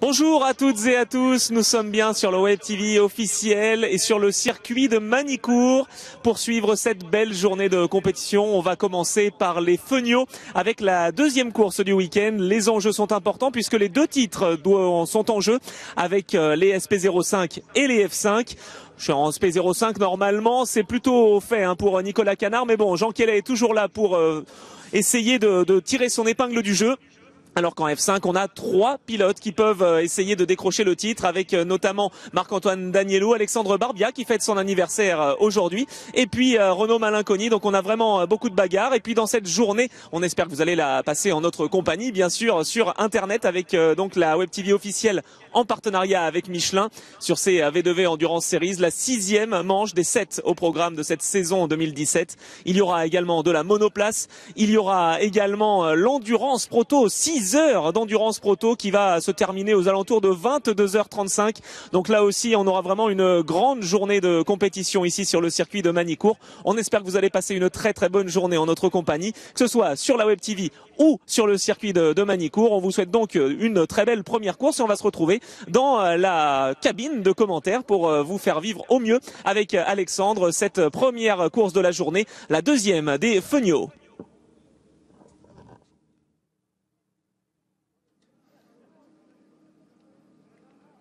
Bonjour à toutes et à tous, nous sommes bien sur le Web TV officiel et sur le circuit de Manicourt pour suivre cette belle journée de compétition. On va commencer par les Feniaux avec la deuxième course du week-end. Les enjeux sont importants puisque les deux titres sont en jeu avec les SP05 et les F5. Je suis en SP05 normalement, c'est plutôt fait pour Nicolas Canard, mais bon, Jean Kellet est toujours là pour essayer de tirer son épingle du jeu. Alors qu'en F5, on a 3 pilotes qui peuvent essayer de décrocher le titre avec notamment Marc-Antoine Danielou, Alexandre Barbia qui fête son anniversaire aujourd'hui et puis Renaud Malinconi. Donc on a vraiment beaucoup de bagarres et puis dans cette journée, on espère que vous allez la passer en notre compagnie bien sûr sur internet avec donc la Web TV officielle en partenariat avec Michelin sur ces V2V Endurance Series, la 6e manche des 7 au programme de cette saison 2017. Il y aura également de la monoplace, il y aura également l'endurance proto, 6 heures d'endurance proto qui va se terminer aux alentours de 22h35. Donc là aussi, on aura vraiment une grande journée de compétition ici sur le circuit de Manicourt. On espère que vous allez passer une très très bonne journée en notre compagnie, que ce soit sur la Web TV ou sur le circuit de Manicourt. On vous souhaite donc une très belle première course et on va se retrouver dans la cabine de commentaires pour vous faire vivre au mieux avec Alexandre cette première course de la journée, la deuxième des Feniaux.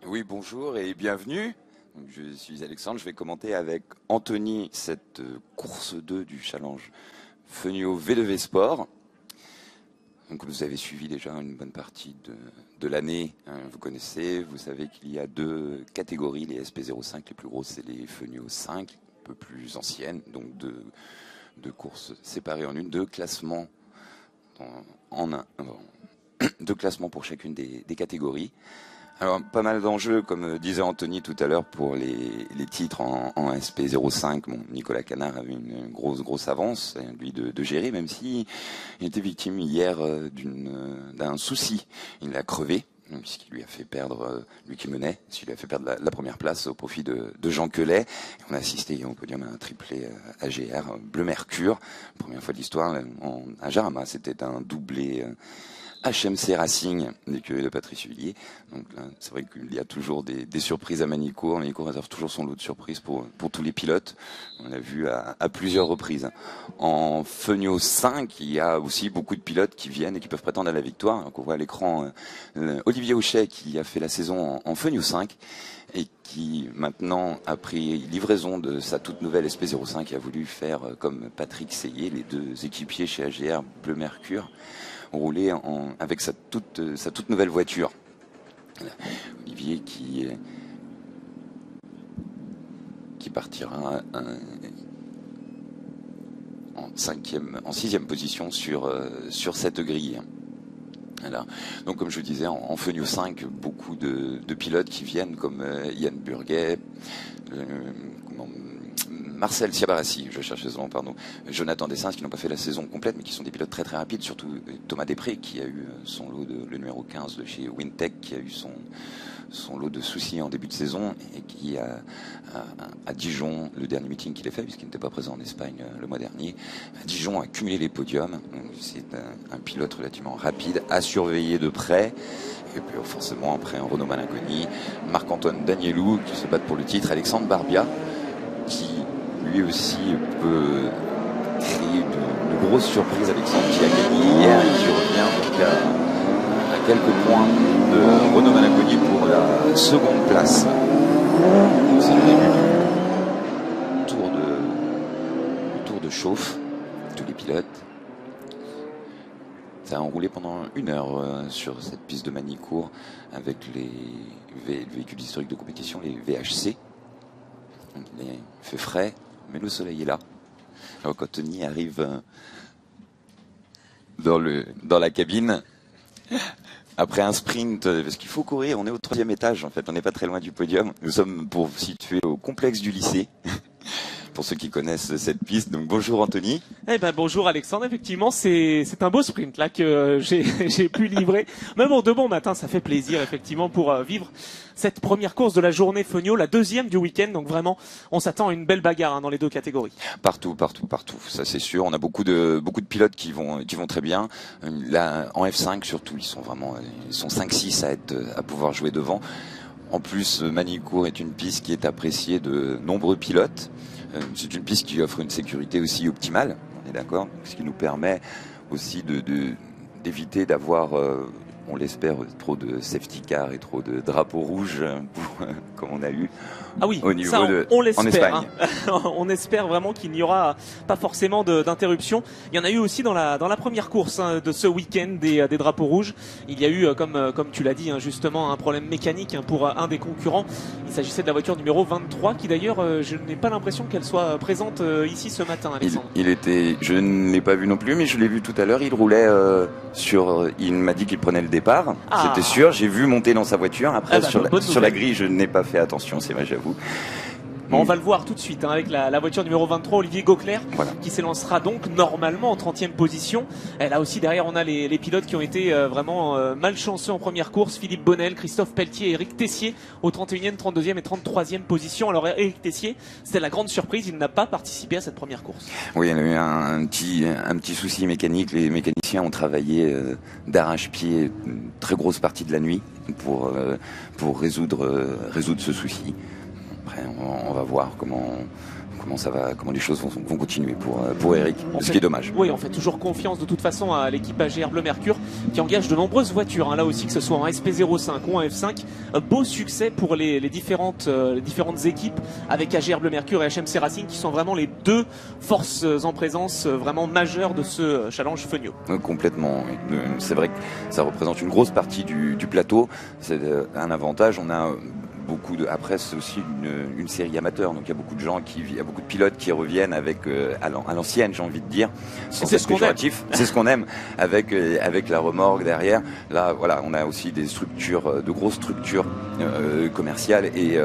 Oui, bonjour et bienvenue. Je suis Alexandre, je vais commenter avec Anthony cette course 2 du challenge Feniaux V2V Sport. Donc, vous avez suivi déjà une bonne partie de l'année, vous connaissez, vous savez qu'il y a 2 catégories, les SP05, les plus grosses, c'est les Feniaux 5, un peu plus anciennes, donc deux courses séparées en une, 2 classements deux classements pour chacune des catégories. Alors, pas mal d'enjeux, comme disait Anthony tout à l'heure, pour les titres en SP05. Bon, Nicolas Canard avait une grosse avance, lui, de gérer, même si il était victime hier d'un souci. Il l'a crevé, puisqu'il lui a fait perdre, lui qui menait, il lui a fait perdre la première place au profit de Jean Kellet. On a assisté au podium à un triplé AGR, Bleu Mercure. Première fois de l'histoire à Jarama, c'était un doublé HMC Racing, l'écurie de Patrice Huillier. Donc c'est vrai qu'il y a toujours des surprises à Manicourt. Manicourt réserve toujours son lot de surprises pour tous les pilotes. On l'a vu à plusieurs reprises. En Feniaux 5, il y a aussi beaucoup de pilotes qui viennent et qui peuvent prétendre à la victoire. Donc on voit à l'écran Olivier Auchet qui a fait la saison en Feniaux 5 et qui maintenant a pris livraison de sa toute nouvelle SP05 et a voulu faire comme Patrick Seillet, les 2 équipiers chez AGR Bleu Mercure, rouler avec sa toute nouvelle voiture. Olivier qui partira en 6e position sur cette grille. Voilà. Donc comme je vous disais, en Feniaux 5, beaucoup de pilotes qui viennent comme Yann Burguet, Marcel Ciabarassi, je cherchais son nom, pardon, Jonathan Dessins, qui n'ont pas fait la saison complète, mais qui sont des pilotes très très rapides, surtout Thomas Després, qui a eu son lot le numéro 15 de chez Wintech, qui a eu son lot de soucis en début de saison, et qui à Dijon, le dernier meeting qu'il a fait, puisqu'il n'était pas présent en Espagne le mois dernier, à Dijon a cumulé les podiums. C'est un pilote relativement rapide, à surveiller de près. Et puis forcément après Renaud Malinconi, Marc-Antoine Danielou qui se battent pour le titre, Alexandre Barbia qui lui aussi peut créer une grosse surprise. Alexandre qui a gagné hier et qui revient donc à quelques points de Renaud Malinconi pour la seconde place. C'est le début du tour de chauffe, tous les pilotes. Ça a enroulé pendant 1 heure sur cette piste de Manicourt avec les véhicules historiques de compétition, les VHC. Il fait frais, mais le soleil est là. Alors quand Tony arrive dans la cabine, après un sprint, parce qu'il faut courir, on est au 3e étage en fait, on n'est pas très loin du podium. Nous sommes pour situer au complexe du lycée. pour ceux qui connaissent cette piste. Donc bonjour Anthony. Eh ben bonjour Alexandre, effectivement c'est un beau sprint là que j'ai pu livrer. Même de bon matin, ça fait plaisir effectivement pour vivre cette première course de la journée Fenio, la deuxième du week-end. Donc vraiment, on s'attend à une belle bagarre dans les deux catégories. Partout. Ça c'est sûr. On a beaucoup de pilotes qui vont très bien. Là, en F5 surtout, ils sont 5-6 à pouvoir jouer devant. En plus, Manicourt est une piste qui est appréciée de nombreux pilotes. C'est une piste qui offre une sécurité aussi optimale, on est d'accord, ce qui nous permet aussi d'éviter d'avoir, on l'espère, trop de safety car et trop de drapeaux rouges comme on a eu au niveau ça, on l'espère, en Espagne. On espère vraiment qu'il n'y aura pas forcément d'interruption. Il y en a eu aussi dans la première course de ce week-end des drapeaux rouges. Il y a eu, comme tu l'as dit, justement, un problème mécanique pour un des concurrents. Il s'agissait de la voiture numéro 23 qui d'ailleurs, je n'ai pas l'impression qu'elle soit présente ici ce matin, Alexandre. Je ne l'ai pas vu non plus, mais je l'ai vu tout à l'heure. Il roulait il m'a dit qu'il prenait le départ. C'était sûr. J'ai vu monter dans sa voiture. Après, sur la grille, je n'ai pas fait attention, c'est vrai, j'avoue. On va le voir tout de suite avec la voiture numéro 23, Olivier Gauclair, voilà, qui s'élancera donc normalement en 30e position. Et là aussi derrière on a les pilotes qui ont été vraiment malchanceux en première course. Philippe Bonnel, Christophe Pelletier et Eric Tessier aux 31e, 32e et 33e positions. Alors Eric Tessier, c'était la grande surprise, il n'a pas participé à cette première course. Oui, il y a eu un petit souci mécanique. Les mécaniciens ont travaillé d'arrache-pied une très grosse partie de la nuit pour résoudre ce souci. Après, on va voir comment les choses vont continuer pour Eric, ce qui est dommage. Oui, on fait toujours confiance de toute façon à l'équipe AGR Bleu Mercure qui engage de nombreuses voitures, là aussi, que ce soit en SP05 ou en F5. Beau succès pour les différentes équipes avec AGR Bleu Mercure et HMC Racing qui sont vraiment les deux forces en présence vraiment majeures de ce challenge Fenio. Complètement. C'est vrai que ça représente une grosse partie du plateau. C'est un avantage. On a après c'est aussi une série amateur, donc il y a beaucoup de gens il y a beaucoup de pilotes qui reviennent avec à l'ancienne, j'ai envie de dire, c'est ce qu'on aime. C'est ce qu'on aime avec la remorque derrière. Là voilà, on a aussi des structures, de grosses structures commerciales et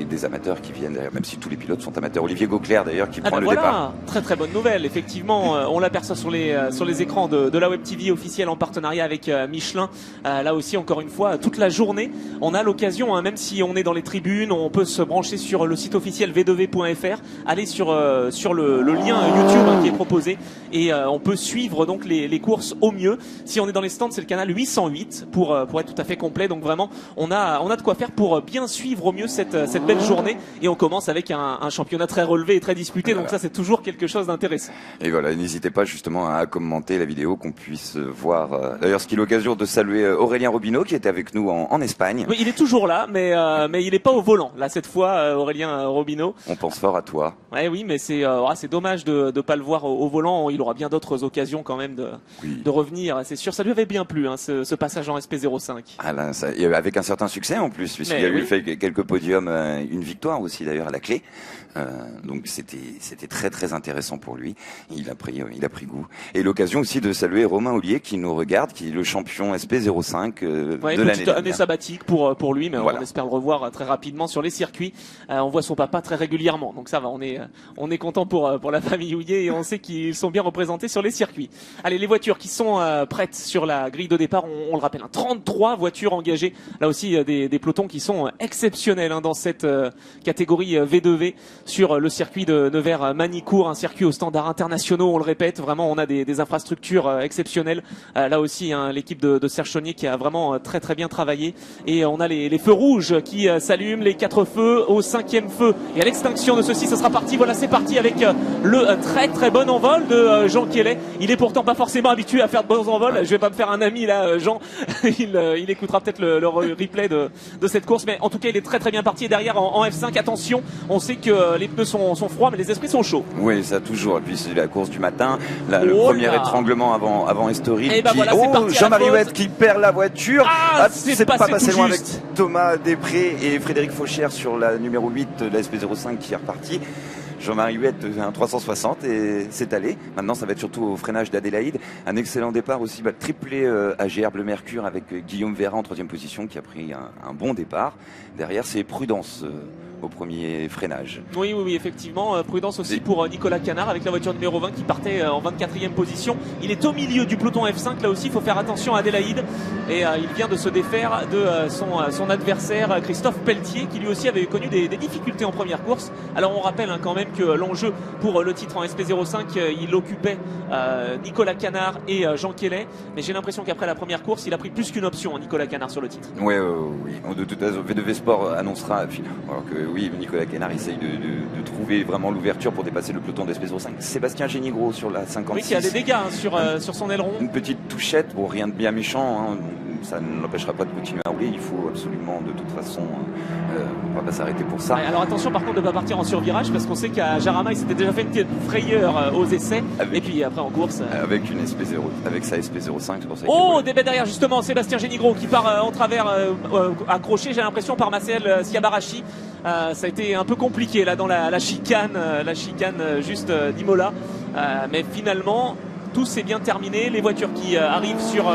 des amateurs qui viennent derrière, même si tous les pilotes sont amateurs. Olivier Gauclair d'ailleurs qui prend le départ. Très très bonne nouvelle, effectivement. On l'aperçoit sur les écrans de la Web TV officielle en partenariat avec Michelin. Là aussi, encore une fois, toute la journée, on a l'occasion, même si on est dans les tribunes, on peut se brancher sur le site officiel v2v.fr, aller sur le lien YouTube qui est proposé et on peut suivre donc les courses au mieux. Si on est dans les stands, c'est le canal 808 pour être tout à fait complet. Donc vraiment, on a de quoi faire pour bien suivre au mieux cette belle journée. Et on commence avec un championnat très relevé et très disputé. Donc ça, c'est toujours quelque chose d'intéressant. Et voilà, n'hésitez pas justement à commenter la vidéo, qu'on puisse voir. D'ailleurs, ce qui est l'occasion de saluer Aurélien Robineau qui était avec nous en Espagne. Oui, il est toujours là, mais il n'est pas au volant. Là, cette fois, Aurélien Robineau. On pense fort à toi. Ouais, oui, mais c'est dommage de ne pas le voir au volant. Il aura bien d'autres occasions quand même de revenir. C'est sûr, ça lui avait bien plu, ce passage en SP05. Ah là, avec un certain succès en plus, puisqu'il a fait quelques podiums, une victoire aussi d'ailleurs à la clé. Donc c'était très très intéressant pour lui. Il a pris goût. Et l'occasion aussi de saluer Romain Ollier qui nous regarde, qui est le champion SP05 de l'année dernière. Petite année sabbatique pour lui, mais voilà. On espère le revoir très rapidement sur les circuits. On voit son papa très régulièrement, donc ça va. On est content pour la famille Houillet et on sait qu'ils sont bien représentés sur les circuits. Allez, les voitures qui sont prêtes sur la grille de départ, on le rappelle, 33 voitures engagées. Là aussi des pelotons qui sont exceptionnels dans cette catégorie V2V sur le circuit de Nevers-Manicourt, un circuit aux standards internationaux. On le répète, vraiment, on a des infrastructures exceptionnelles. Là aussi, l'équipe de Serge Chaunier qui a vraiment très très bien travaillé. Et on a les feux rouges qui s'allument, les 4 feux au 5e feu. Et à l'extinction de ceux-ci, ce sera parti. Voilà, c'est parti avec le très très bon envol de Jean Kiellet. Il est pourtant pas forcément habitué à faire de bons envols. Je vais pas me faire un ami là, Jean. Il écoutera peut-être le replay de cette course. Mais en tout cas, il est très très bien parti. Et derrière, en F5, attention, on sait que les pneus sont froids, mais les esprits sont chauds. Oui, ça toujours. Et puis c'est la course du matin. Là, le premier étranglement avant Estoril. Et voilà, Jean-Marie Huette qui perd la voiture. C'est pas passé loin avec Thomas Després et Frédéric Fauchère sur la numéro 8 de la SP05 qui est reparti. Jean-Marie Huette un 360 et c'est allé. Maintenant, ça va être surtout au freinage d'Adélaïde. Un excellent départ aussi, triplé AGR Bleu Mercure avec Guillaume Véra en 3e position qui a pris un bon départ. Derrière, c'est Prudence au premier freinage. Oui, oui, oui, effectivement. Prudence aussi pour Nicolas Canard avec la voiture numéro 20 qui partait en 24e position. Il est au milieu du peloton F5. Là aussi, il faut faire attention à Adélaïde. Et il vient de se défaire de son adversaire Christophe Pelletier qui lui aussi avait connu des difficultés en première course. Alors on rappelle quand même que l'enjeu pour le titre en SP05, il occupait Nicolas Canard et Jean Kellet. Mais j'ai l'impression qu'après la première course, il a pris plus qu'une option, Nicolas Canard, sur le titre. Oui, oui. De toute façon, V2V Sport annoncera, alors que oui, Nicolas Canard essaye de trouver vraiment l'ouverture pour dépasser le peloton d'SP05. Sébastien Génigro sur la 56. Oui, qui a des dégâts sur son aileron. Une petite touchette, bon, rien de bien méchant, hein. Ça ne l'empêchera pas de continuer à rouler. Il faut absolument, de toute façon, on va pas s'arrêter pour ça. Ouais, alors attention par contre de ne pas partir en survirage parce qu'on sait qu'à Jarama il s'était déjà fait une petite frayeur aux essais. Et puis après en course. Avec sa SP05, c'est pour ça. Oh, des bêtes derrière justement, Sébastien Génigro qui part en travers accroché, j'ai l'impression, par Marcel Sciabarachi. Ça a été un peu compliqué là dans la chicane juste d'Imola. Mais finalement, tout s'est bien terminé. Les voitures qui arrivent sur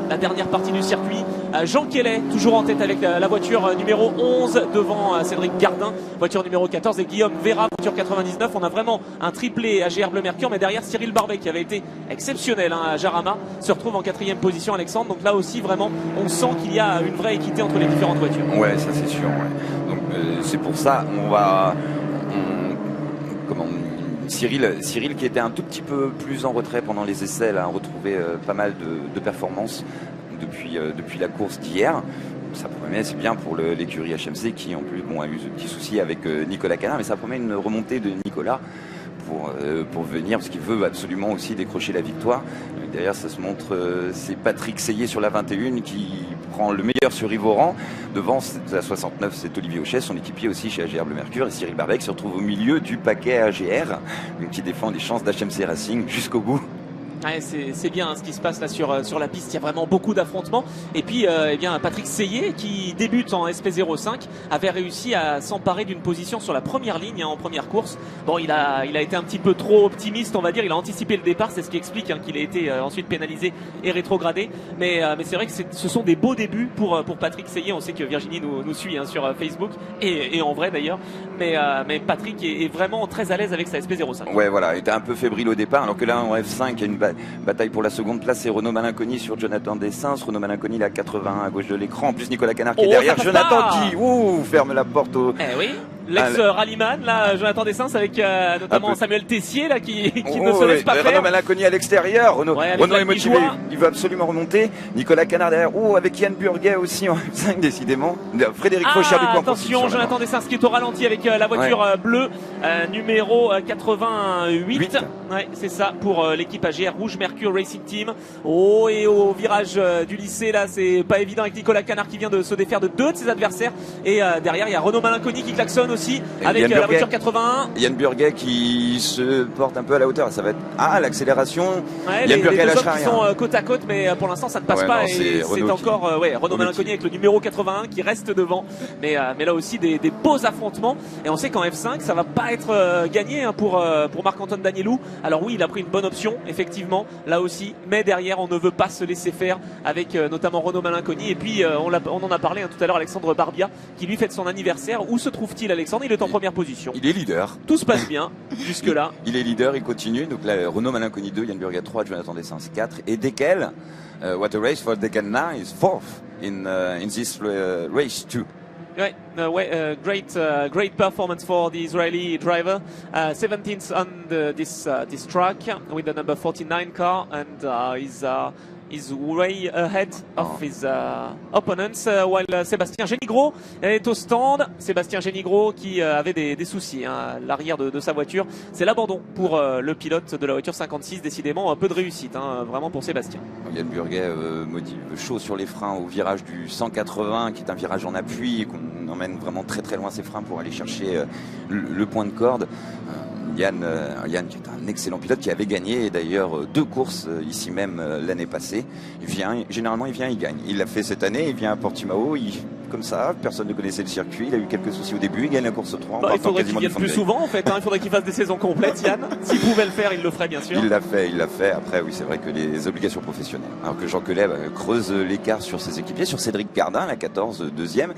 la dernière partie du circuit. Jean Kellet toujours en tête avec la voiture numéro 11 devant Cédric Gardin, voiture numéro 14, et Guillaume Vera, voiture 99. On a vraiment un triplé AGR Bleu Mercure, mais derrière Cyril Barbet qui avait été exceptionnel à Jarama se retrouve en 4e position, Alexandre. Donc là aussi vraiment on sent qu'il y a une vraie équité entre les différentes voitures. Ouais, ça c'est sûr. Ouais. Donc c'est pour ça Cyril qui était un tout petit peu plus en retrait pendant les essais, là, a retrouvé pas mal de performances depuis la course d'hier. Ça promet, c'est bien pour l'écurie HMC qui en plus a eu ce petit souci avec Nicolas Canard, mais ça promet une remontée de Nicolas pour venir, parce qu'il veut absolument aussi décrocher la victoire. Derrière, ça se montre, c'est Patrick Seillet sur la 21 qui prend le meilleur sur Yves-Oran. Devant, la 69, c'est Olivier Auchet, son équipier aussi chez AGR Bleu Mercure, et Cyril Barbet qui se retrouve au milieu du paquet AGR, qui défend les chances d'HMC Racing jusqu'au bout. Ouais, c'est bien ce qui se passe là sur la piste. Il y a vraiment beaucoup d'affrontements. Et puis, eh bien, Patrick Seillet, qui débute en SP05, avait réussi à s'emparer d'une position sur la première ligne en première course. Bon, il a été un petit peu trop optimiste, on va dire. Il a anticipé le départ, c'est ce qui explique qu'il a été ensuite pénalisé et rétrogradé. Mais c'est vrai que ce sont des beaux débuts pour Patrick Seillet. On sait que Virginie nous suit sur Facebook et en vrai d'ailleurs. Mais Patrick est vraiment très à l'aise avec sa SP05. Ouais, voilà, il était un peu fébrile au départ, alors que là en F5, il y a une bataille pour la seconde place, c'est Renaud Malinconi sur Jonathan Dessens. Renaud Malinconi, il a 81 à gauche de l'écran, en plus Nicolas Canard qui est derrière. Jonathan qui ferme la porte au... oui, l'ex-rallyman, là, Jonathan Dessens avec notamment Samuel Tessier là, qui ne se laisse pas faire. Renaud Malinconi à l'extérieur. Renaud est motivé, il veut absolument remonter. Nicolas Canard derrière. Avec Yann Burguet aussi en F5 décidément. Frédéric Faucher du point. Attention, Jonathan Dessens qui est au ralenti avec la voiture bleue numéro 88. Ouais, c'est ça pour l'équipe AGR Rouge Mercure Racing Team. Et au virage du lycée là, c'est pas évident avec Nicolas Canard qui vient de se défaire de deux de ses adversaires. Et derrière, il y a Renaud Malinconi qui klaxonne aussi avec la voiture 81. Yann Burguet qui se porte un peu à la hauteur. Ça va être l'accélération. Yann Burguet les deux hommes qui sont côte à côte, mais pour l'instant ça ne passe pas. Et c'est encore Renaud Malinconi avec le numéro 81 qui reste devant. Mais là aussi des beaux affrontements. Et on sait qu'en F5 ça va pas être gagné pour Marc-Antoine Danielou. Alors oui, il a pris une bonne option effectivement là aussi, mais derrière on ne veut pas se laisser faire avec notamment Renaud Malinconi. Et puis on en a parlé tout à l'heure, Alexandre Barbia qui lui fête son anniversaire. Où se trouve-il, Alexandre? Il est en première position. Il est leader. Tout se passe bien jusque là. Il est leader, il continue. Donc là, Renaud Malinconi 2, Yann Burguet 3, Jonathan Dessens 4 et Dekel. What a race for Dekel now is fourth in this race too. Right, great performance for the Israeli driver. 17th on this track with the number 49 car, and is way ahead of his opponents, while Sébastien Génigro est au stand. Sébastien Génigro qui avait des soucis à l'arrière de sa voiture. C'est l'abandon pour le pilote de la voiture 56, décidément un peu de réussite vraiment pour Sébastien. Yann Burguet chaud sur les freins au virage du 180 qui est un virage en appui et qu'on emmène vraiment très très loin ses freins pour aller chercher le point de corde. Yann qui est un excellent pilote qui avait gagné d'ailleurs 2 courses ici même l'année passée. Généralement il vient, il gagne. Il l'a fait cette année, il vient à Portimao, comme ça, personne ne connaissait le circuit, il a eu quelques soucis au début, il gagne la course 3. Il faudrait qu'il vienne plus souvent en fait, il faudrait qu'il fasse des saisons complètes, Yann. S'il pouvait le faire, il le ferait bien sûr. Il l'a fait. Après, oui, c'est vrai que les obligations professionnelles. Alors que Jean Quelet creuse l'écart sur ses équipiers, sur Cédric Gardin, la 14, deuxième.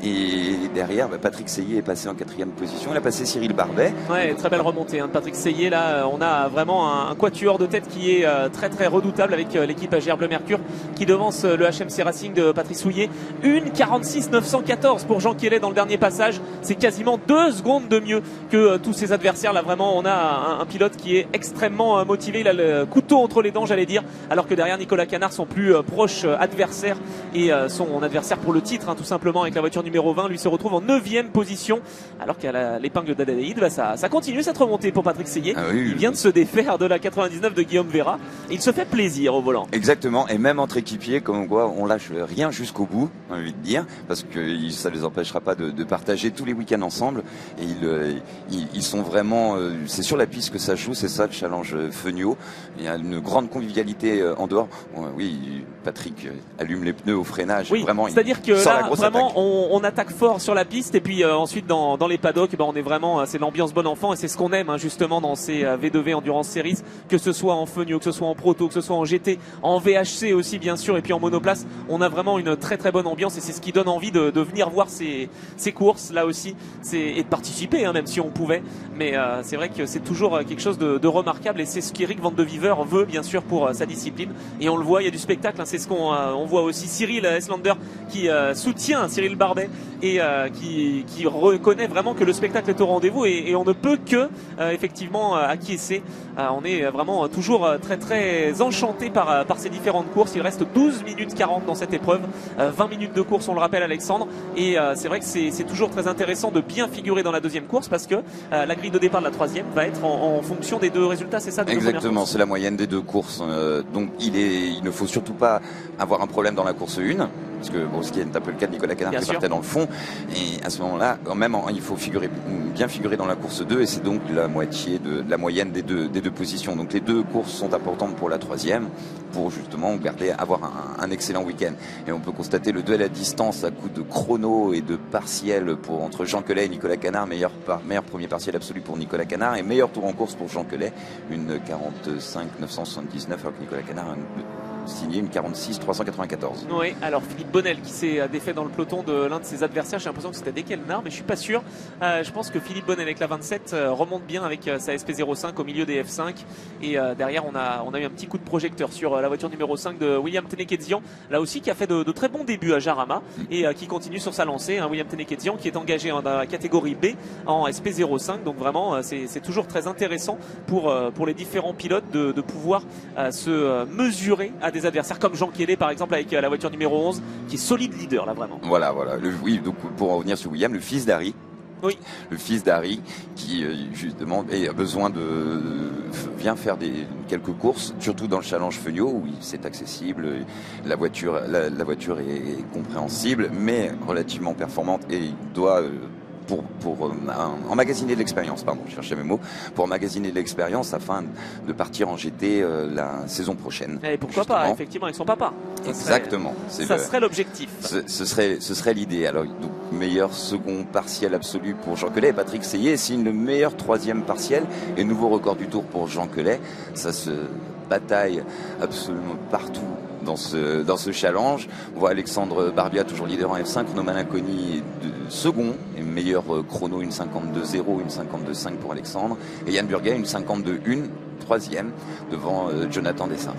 Et derrière, Patrick Seyé est passé en 4e position. Il a passé Cyril Barbet. Ouais, très belle remontée de Patrick Seyé. Là, on a vraiment un quatuor de tête qui est très très redoutable avec l'équipe AGR Bleu Mercure qui devance le HMC Racing de Patrice Souillet. 1,46 914 pour Jean Quelet dans le dernier passage. C'est quasiment 2 secondes de mieux que tous ses adversaires. Là, vraiment, on a un pilote qui est extrêmement motivé. Il a le couteau entre les dents, j'allais dire. Alors que derrière, Nicolas Canard, son plus proche adversaire et son adversaire pour le titre, tout simplement, avec la voiture numéro 20, lui se retrouve en 9e position. Alors qu'à l'épingle d'Adélaïde, ça continue cette remontée pour Patrick Seyé. Il vient de se défaire de la 99 de Guillaume Vera. Et il se fait plaisir au volant. Exactement. Et même entre équipiers, comme quoi, on lâche rien jusqu'au bout, j'ai envie de dire, parce que ça les empêchera pas de partager tous les week-ends ensemble. Et ils sont vraiment, c'est sur la piste que ça joue, c'est ça le challenge Feugnot. Il y a une grande convivialité en dehors. Oui, Patrick allume les pneus au freinage. Oui, vraiment. C'est-à-dire que là, vraiment, on attaque fort sur la piste et puis ensuite dans les paddocks, on est vraiment, c'est l'ambiance bon enfant et c'est ce qu'on aime justement dans ces V2V Endurance Series, que ce soit en Feugnot, que ce soit en Proto, que ce soit en GT, en VHC aussi bien sûr, et puis en monoplace, on a vraiment une très très bonne ambiance et c'est ce qui donne envie de venir voir ces courses là aussi, et de participer même si on pouvait. Mais c'est vrai que c'est toujours quelque chose de remarquable et c'est ce qu'Eric Van de Viver veut bien sûr pour sa discipline. Et on le voit, il y a du spectacle, c'est ce qu'on voit aussi. Cyril Eslander qui soutient Cyril Barbet et qui reconnaît vraiment que le spectacle est au rendez-vous et on ne peut que effectivement acquiescer. On est vraiment toujours très très enchanté par ces différentes courses. Il reste 12 minutes 40 dans cette épreuve, 20 minutes de course, on le rappelle Alexandre, et c'est vrai que c'est toujours très intéressant de bien figurer dans la deuxième course parce que la grille de départ de la troisième va être en fonction des deux résultats, c'est ça? Exactement, c'est la moyenne des deux courses, donc il ne faut surtout pas avoir un problème dans la course 1, parce que ce qui est un peu le cas de Nicolas Canard qui partait dans le fond, et à ce moment-là quand même il faut bien figurer dans la course 2 et c'est donc la moitié de la moyenne des deux positions, donc les deux courses sont importantes pour la troisième pour justement avoir un excellent week-end. Et on peut constater le duel à distance à coup de chrono et de partiel entre Jean Quelet et Nicolas Canard. Meilleur premier partiel absolu pour Nicolas Canard et meilleur tour en course pour Jean Quelet, une 45 979, alors que Nicolas Canard a signé une 46 394. Oui, alors Philippe Bonnel qui s'est défait dans le peloton de l'un de ses adversaires, j'ai l'impression que c'était Dekelnar, mais je suis pas sûr. Je pense que Philippe Bonnel avec la 27 remonte bien avec sa SP05 au milieu des F5 et derrière on a eu un petit coup de projecteur sur la voiture numéro 5 de William Tenekedzian, là aussi qui a fait de très bons débuts à Jarama et qui continue sur sa lancée, William Tenekedzian qui est engagé dans la catégorie B en SP05, donc vraiment c'est toujours très intéressant pour les différents pilotes de pouvoir se mesurer à des adversaires comme Jean Quelet par exemple avec la voiture numéro 11 qui est solide leader là vraiment. Voilà. Oui, donc pour en revenir sur William, le fils d'Harry. Oui. Le fils d'Harry qui justement a besoin vient faire quelques courses, surtout dans le challenge Feugnot où c'est accessible, la voiture est compréhensible mais relativement performante et il doit pour emmagasiner de l'expérience, je cherchais mes mots, pour emmagasiner de l'expérience afin de partir en GT la saison prochaine. Et pourquoi pas, effectivement, avec son papa. Exactement. Ça serait l'objectif. Ce serait l'idée. Alors, donc, meilleur second partiel absolu pour Jean Quelet. Patrick Seyé signe le meilleur troisième partiel et nouveau record du tour pour Jean Quelet. Ça se bataille absolument partout dans ce challenge. On voit Alexandre Barbia toujours leader en F5, Renaud Malinconi second et meilleur chrono, une 52.0, une 52.5 pour Alexandre, et Yann Burguet une 52.1, troisième devant Jonathan Dessins.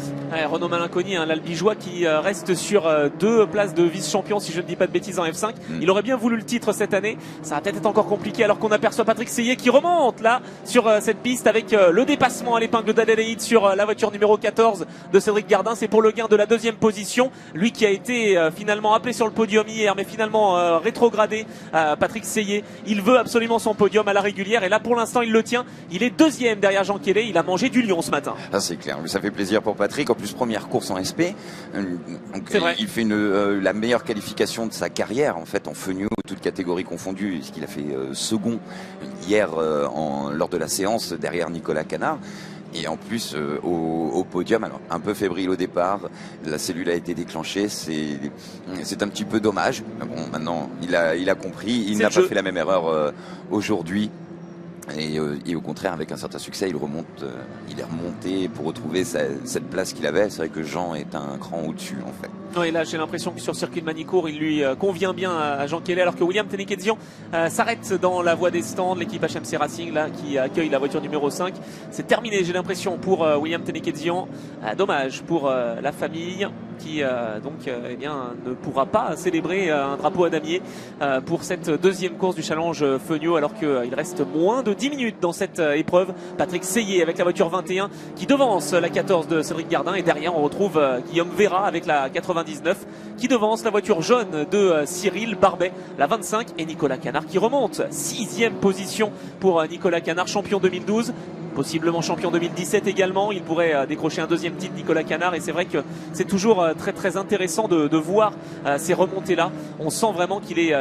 Renaud Malinconi, l'Albigeois qui reste sur 2 places de vice-champion si je ne dis pas de bêtises en F5. Il aurait bien voulu le titre cette année, ça va peut-être être encore compliqué alors qu'on aperçoit Patrick Seyé qui remonte là sur cette piste avec le dépassement à l'épingle d'Adélaïde sur la voiture numéro 14 de Cédric Gardin. C'est pour le gain de la deuxième position, lui qui a été finalement appelé sur le podium hier mais finalement rétrogradé. Patrick Seyé, il veut absolument son podium à la régulière et là pour l'instant il le tient, il est deuxième derrière Jean Quelet, il a mangé du lion ce matin. Ça c'est clair, ça fait plaisir pour Patrick, en plus première course en SP, il fait la meilleure qualification de sa carrière en fait en Feugnot, toutes catégories confondues, puisqu'il a fait second hier lors de la séance derrière Nicolas Canard. Et en plus, au podium, alors un peu fébrile au départ, la cellule a été déclenchée, c'est un petit peu dommage. Mais bon, maintenant, il a compris, il n'a pas fait la même erreur aujourd'hui. Et au contraire, avec un certain succès, il est remonté pour retrouver cette place qu'il avait. C'est vrai que Jean est un cran au-dessus, en fait. Oui, là, j'ai l'impression que sur le circuit de Manicourt, il lui convient bien à Jean Kelly, alors que William Tenekezian s'arrête dans la voie des stands. L'équipe HMC Racing, là, qui accueille la voiture numéro 5. C'est terminé, j'ai l'impression, pour William Tenekezian. Dommage pour la famille qui eh bien, ne pourra pas célébrer un drapeau à damier pour cette deuxième course du challenge Feugnot, alors qu'il reste moins de 10 minutes dans cette épreuve. Patrick Seyé avec la voiture 21 qui devance la 14 de Cédric Gardin, et derrière on retrouve Guillaume Vera avec la 99 qui devance la voiture jaune de Cyril Barbet, la 25, et Nicolas Canard qui remonte 6e position pour Nicolas Canard, champion 2012, possiblement champion 2017 également. Il pourrait décrocher un deuxième titre, Nicolas Canard, et c'est vrai que c'est toujours très très intéressant de voir ces remontées là. On sent vraiment qu'il est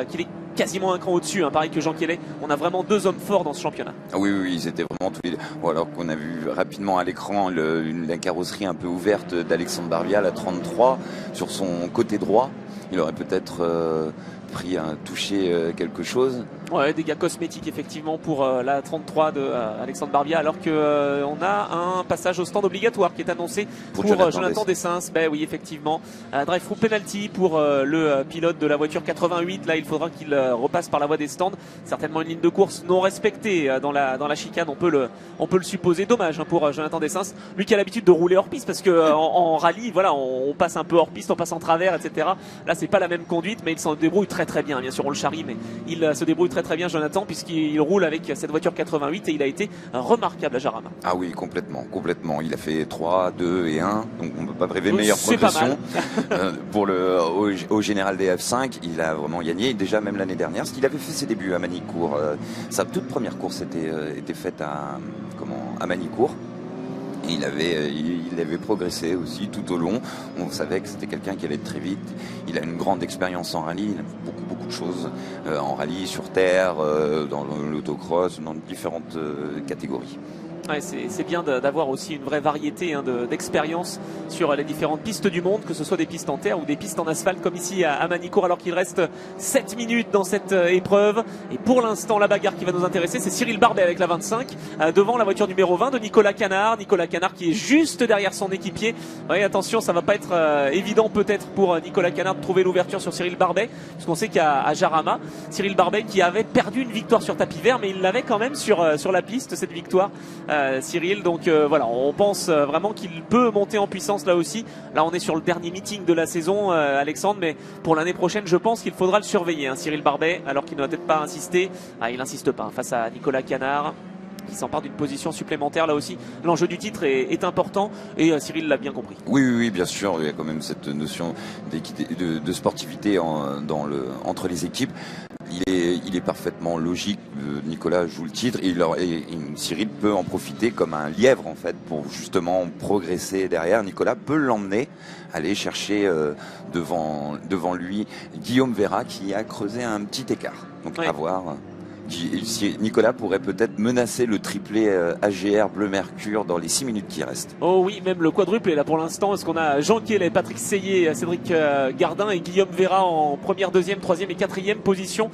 quasiment un cran au-dessus, hein. Pareil que Jean Kelly, on a vraiment deux hommes forts dans ce championnat. Oui, ils étaient vraiment tous les deux. Bon, alors qu'on a vu rapidement à l'écran la carrosserie un peu ouverte d'Alexandre Barbia, la 33, sur son côté droit. Il aurait peut-être pris un touché quelque chose. Ouais, dégâts cosmétiques effectivement pour la 33 de Alexandre Barbia, alors que on a un passage au stand obligatoire qui est annoncé pour Jonathan Dessens. Ben oui, effectivement, drive-through penalty pour le pilote de la voiture 88. Là, il faudra qu'il repasse par la voie des stands. Certainement une ligne de course non respectée dans la chicane, on peut le supposer. Dommage, hein, pour Jonathan Dessens, lui qui a l'habitude de rouler hors piste, parce que en rallye, voilà, on passe un peu hors piste, on passe en travers, etc. Là, c'est pas la même conduite, mais il s'en débrouille très très bien. Bien sûr, on le charrie, mais il se débrouille très bien, Jonathan, puisqu'il roule avec cette voiture 88, et il a été remarquable à Jarama. Ah oui, complètement. Il a fait 3, 2 et 1, donc on ne peut pas rêver meilleure progression. Pour au général des F5, il a vraiment gagné, déjà même l'année dernière, parce qu'il avait fait ses débuts à Manicourt. Sa toute première course était faite à Manicourt. Et il avait progressé aussi tout au long. On savait que c'était quelqu'un qui allait très vite. Il a une grande expérience en rallye. Il a beaucoup de choses en rallye, sur terre, dans l'autocross, dans différentes catégories. Ouais, c'est bien d'avoir aussi une vraie variété, hein, d'expérience sur les différentes pistes du monde, que ce soit des pistes en terre ou des pistes en asphalte comme ici à Manicourt, alors qu'il reste 7 minutes dans cette épreuve. Et pour l'instant, la bagarre qui va nous intéresser, c'est Cyril Barbet avec la 25 devant la voiture numéro 20 de Nicolas Canard. Nicolas Canard qui est juste derrière son équipier. Ouais, attention, ça va pas être évident peut-être pour Nicolas Canard de trouver l'ouverture sur Cyril Barbet, puisqu'on sait qu'à Jarama, Cyril Barbet qui avait perdu une victoire sur tapis vert, mais il l'avait quand même sur la piste, cette victoire. Cyril, donc voilà, on pense vraiment qu'il peut monter en puissance là aussi. Là, on est sur le dernier meeting de la saison, Alexandre, mais pour l'année prochaine, je pense qu'il faudra le surveiller, hein, Cyril Barbet, alors qu'il ne va peut-être pas insister. Il n'insiste pas, hein, face à Nicolas Canard, qui s'empare d'une position supplémentaire. Là aussi, l'enjeu du titre est important, et Cyril l'a bien compris. Oui, bien sûr, il y a quand même cette notion de sportivité entre les équipes. Il est parfaitement logique. Nicolas joue le titre, et Cyril peut en profiter comme un lièvre, en fait, pour justement progresser derrière. Nicolas peut l'emmener, aller chercher devant lui Guillaume Vera, qui a creusé un petit écart. Donc à voir. Nicolas pourrait peut-être menacer le triplé AGR Bleu Mercure dans les 6 minutes qui restent. Oh oui, même le quadruplé là pour l'instant, parce qu'on a Jean Kelly, Patrick Seyé, Cédric Gardin et Guillaume Vera en première, deuxième, troisième et quatrième position.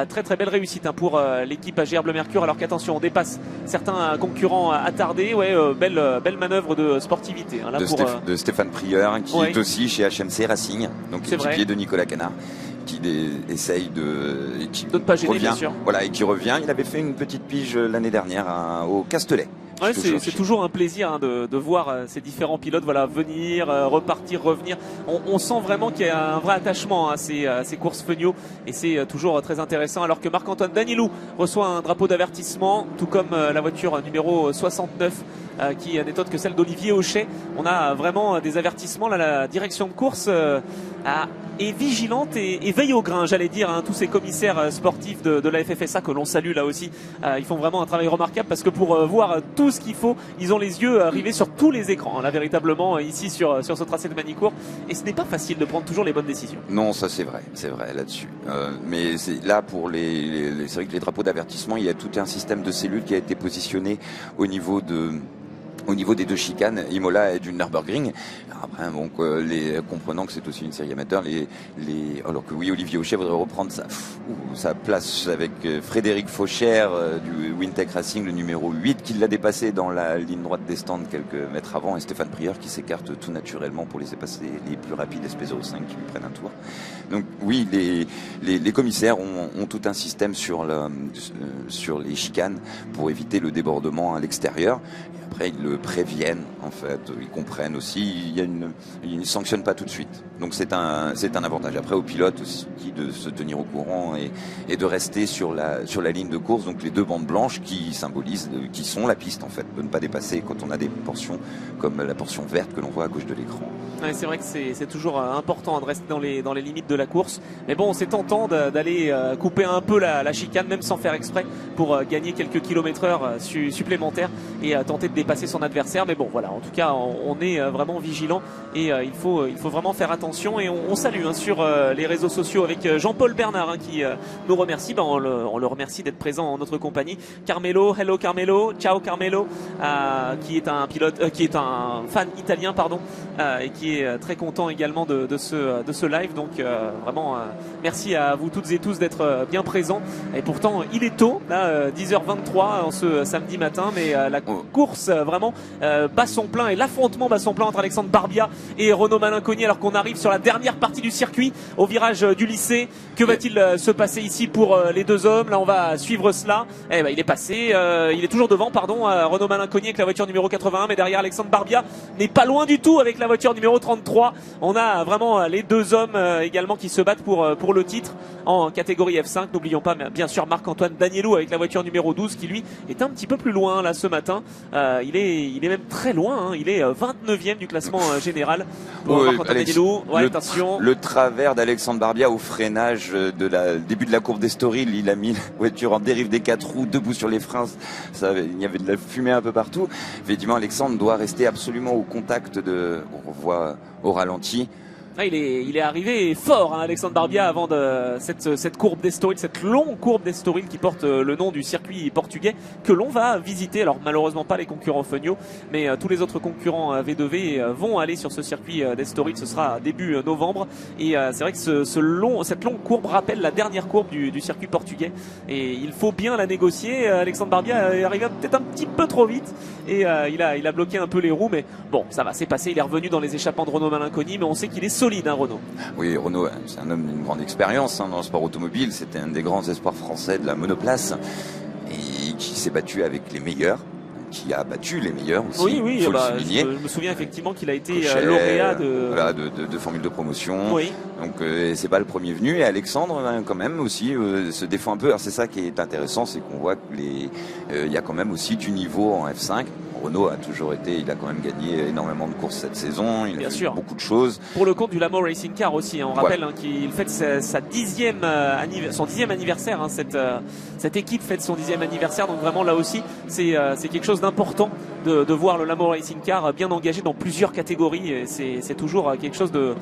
Très très belle réussite, hein, pour l'équipe AGR Bleu Mercure, alors qu'attention, on dépasse certains concurrents attardés. Ouais, belle manœuvre de sportivité, hein, là de Stéphane Prieur, qui est aussi chez HMC Racing, donc équipier de Nicolas Canard, qui essaye de ne pas gêner, bien sûr. Voilà, et qui revient. Il avait fait une petite pige l'année dernière au Castelet. Ouais, c'est toujours un plaisir, hein, de voir ces différents pilotes, voilà, venir, repartir, revenir. On sent vraiment qu'il y a un vrai attachement à ces courses Feugnot, et c'est toujours très intéressant. Alors que Marc-Antoine Danilou reçoit un drapeau d'avertissement, tout comme la voiture numéro 69 qui n'est autre que celle d'Olivier Auchet. On a vraiment des avertissements. Là, la direction de course est vigilante et veille au grain, j'allais dire, hein. Tous ces commissaires sportifs de la FFSA que l'on salue là aussi, ils font vraiment un travail remarquable, parce que pour voir tout ce qu'il faut, ils ont les yeux rivés sur tous les écrans, hein, là véritablement, ici sur ce tracé de Manicourt, et ce n'est pas facile de prendre toujours les bonnes décisions. Non, ça c'est vrai là-dessus. Mais là pour c'est vrai que les drapeaux d'avertissement, il y a tout un système de cellules qui a été positionné au niveau au niveau des deux chicanes, Imola et du Nürburgring. Après, bon, comprenant que c'est aussi une série amateur, alors que oui, Olivier Auchet voudrait reprendre sa place avec Frédéric Faucher du Wintec Racing, le numéro 8, qui l'a dépassé dans la ligne droite des stands quelques mètres avant, et Stéphane Prieur qui s'écarte tout naturellement pour laisser passer les plus rapides SP05 qui lui prennent un tour. Donc oui, les commissaires ont tout un système sur les chicanes pour éviter le débordement à l'extérieur. Après, ils le préviennent, en fait, ils comprennent aussi, ils ne sanctionnent pas tout de suite. Donc c'est un avantage. Après, aux pilotes aussi de se tenir au courant et de rester sur la ligne de course, donc les deux bandes blanches qui symbolisent, qui sont la piste, en fait, de ne pas dépasser quand on a des portions comme la portion verte que l'on voit à gauche de l'écran. Ouais, c'est vrai que c'est toujours important de rester dans les limites de la course. Mais bon, c'est tentant d'aller couper un peu la chicane, même sans faire exprès, pour gagner quelques kilomètres-heure supplémentaires et tenter de dépasser son adversaire. Mais bon, voilà, en tout cas, on est vraiment vigilant et il faut vraiment faire attention. Et on salue sur les réseaux sociaux avec Jean-Paul Bernard qui nous remercie. On le remercie d'être présent en notre compagnie. Carmelo, hello Carmelo, ciao Carmelo, qui est un pilote, qui est un fan italien, pardon, et qui est très content également de ce live. Donc vraiment merci à vous toutes et tous d'être bien présents. Et pourtant il est tôt, là 10h23 en ce samedi matin, mais la course vraiment bat son plein et l'affrontement bat son plein entre Alexandre Barbia et Renaud Malinconi, alors qu'on arrive sur la dernière partie du circuit au virage du lycée. Que va-t-il se passer ici pour les deux hommes? Là on va suivre cela. Eh ben, il est passé, il est toujours devant, pardon, Renaud Malinconi avec la voiture numéro 81, mais derrière Alexandre Barbia n'est pas loin du tout avec la voiture numéro 33. On a vraiment les deux hommes également qui se battent pour le titre en catégorie F5. N'oublions pas bien sûr Marc-Antoine Danielou avec la voiture numéro 12 qui lui est un petit peu plus loin là ce matin. Il est même très loin, il est 29e du classement général pour Marc-Antoine Danielou. Ouais, attention. Le travers d'Alexandre Barbia au freinage début de la courbe d'Estoril, il a mis la voiture en dérive des 4 roues, debout sur les freins, il y avait de la fumée un peu partout. Effectivement, Alexandre doit rester absolument au contact on voit au ralenti. Il est arrivé fort, Alexandre Barbia, avant cette courbe d'Estoril, cette longue courbe d'Estoril qui porte le nom du circuit portugais que l'on va visiter. Alors malheureusement pas les concurrents Fenio, mais tous les autres concurrents V2V vont aller sur ce circuit d'Estoril. Ce sera début novembre et c'est vrai que cette longue courbe rappelle la dernière courbe du circuit portugais et il faut bien la négocier. Alexandre Barbia est arrivé peut-être un petit peu trop vite et il a bloqué un peu les roues, mais bon, ça va, c'est passé. Il est revenu dans les échappements de Renaud Malinconi, mais on sait qu'il est solide, Renaud. Oui, Renaud, c'est un homme d'une grande expérience dans le sport automobile. C'était un des grands espoirs français de la monoplace et qui s'est battu avec les meilleurs, qui a battu les meilleurs aussi. Oui, faut le souligner. Je me souviens effectivement qu'il a été Cochet, lauréat de formule de promotion. Oui. Donc c'est pas le premier venu. Et Alexandre quand même aussi se défend un peu. Alors c'est ça qui est intéressant, c'est qu'on voit que il y a quand même aussi du niveau en F5. Renaud a toujours été, il a quand même gagné énormément de courses cette saison, il a fait beaucoup de choses. Pour le compte du Lamau Racing Car aussi, on rappelle qu'il fête son 10e anniversaire, cette équipe fête son 10e anniversaire, donc vraiment là aussi c'est quelque chose d'important de voir le Lamau Racing Car bien engagé dans plusieurs catégories, et c'est toujours quelque chose de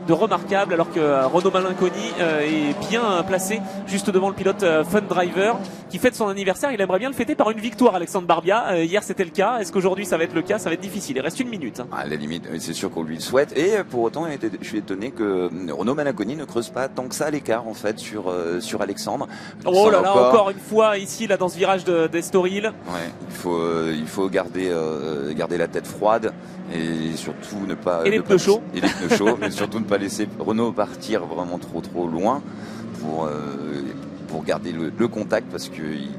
remarquable, alors que Renaud Malinconi est bien placé juste devant le pilote Fun Driver qui fête son anniversaire. Il aimerait bien le fêter par une victoire, Alexandre Barbia. Hier c'était le cas. Est-ce qu'aujourd'hui ça va être le cas? Ça va être difficile. Il reste une minute. À la limite, c'est sûr qu'on lui le souhaite. Et pour autant, je suis étonné que Renaud Malinconi ne creuse pas tant que ça l'écart en fait sur Alexandre. Oh là là, encore une fois ici là dans ce virage d'Estoril. Ouais, il faut garder la tête froide et surtout ne pas. Et les pneus chauds. Et les pneus chauds, mais surtout ne pas laisser Renaud partir vraiment trop loin pour garder le contact, parce qu'il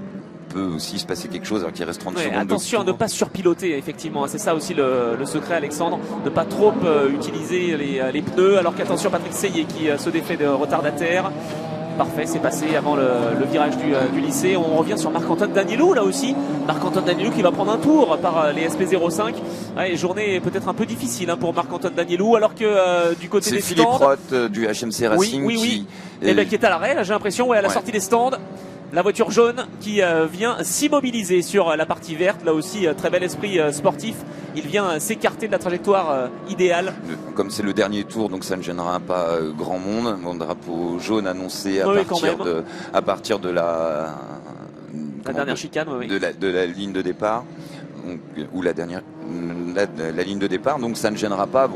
peut aussi se passer quelque chose alors qu'il reste 30 secondes. Attention à ne pas surpiloter, effectivement, c'est ça aussi le secret, Alexandre, ne pas trop utiliser les pneus, alors qu'attention Patrick Seyé qui se défait de retardataire. Parfait, c'est passé avant le virage du lycée. On revient sur Marc-Antoine Danielou là aussi. Marc-Antoine Danielou qui va prendre un tour par les SP05. Ouais, journée peut-être un peu difficile pour Marc-Antoine Danielou, alors que du côté des stands, c'est Philippe Roth du HMC Racing qui est à l'arrêt, là j'ai l'impression, à la sortie des stands. La voiture jaune qui vient s'immobiliser sur la partie verte. Là aussi, très bel esprit sportif. Il vient s'écarter de la trajectoire idéale. Comme c'est le dernier tour, donc ça ne gênera pas grand monde. Mon drapeau jaune annoncé à partir de la dernière chicane, de la ligne de départ. donc, ou la ligne de départ, donc ça ne gênera pas